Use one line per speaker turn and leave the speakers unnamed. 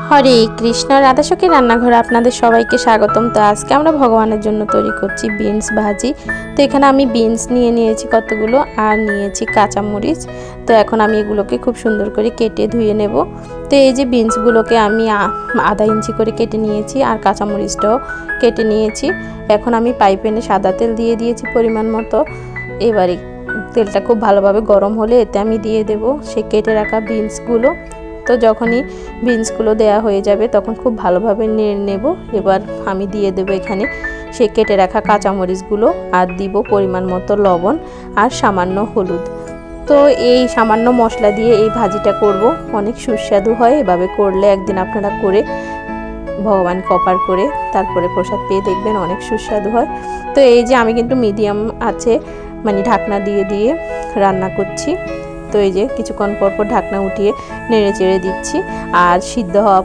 হরে কৃষ্ণ, রাধাসখী রান্নাঘরে আপনাদের সবাইকে স্বাগতম। তো আজকে আমরা ভগবানের জন্য তৈরি করছি বিনস ভাজি। তো এখানে আমি বিনস নিয়েছি কতগুলো, আর নিয়েছি কাঁচামরিচ। তো এখন আমি এগুলোকে খুব সুন্দর করে কেটে ধুয়ে নেব। তো এই যে বিনসগুলোকে আমি আধা ইঞ্চি করে কেটে নিয়েছি, আর কাঁচামরিচটাও কেটে নিয়েছি। এখন আমি ফ্রাই প্যানে সাদা তেল দিয়ে দিয়েছি পরিমাণ মতো। এবারে তেলটা খুব ভালোভাবে গরম হলে এতে আমি দিয়ে দেব সেই কেটে রাখা বিনসগুলো। তো যখনই বিনসগুলো দেয়া হয়ে যাবে তখন খুব ভালোভাবে নেড়ে নেব। এবার আমি দিয়ে দেব এখানে সে কেটে রাখা কাঁচামরিচগুলো, আর দিব পরিমাণ মতো লবণ আর সামান্য হলুদ। তো এই সামান্য মশলা দিয়ে এই ভাজিটা করব, অনেক সুস্বাদু হয়। এভাবে করলে একদিন আপনারা করে ভগবানকে অর্পণ করে তারপরে প্রসাদ পেয়ে দেখবেন, অনেক সুস্বাদু হয়। তো এই যে আমি কিন্তু মিডিয়াম আছে মানে ঢাকনা দিয়ে দিয়ে রান্না করছি। তো এই যে কিছুক্ষণ পর পর ঢাকনা উঠিয়ে নেড়ে চেড়ে দিচ্ছি, আর সিদ্ধ হওয়া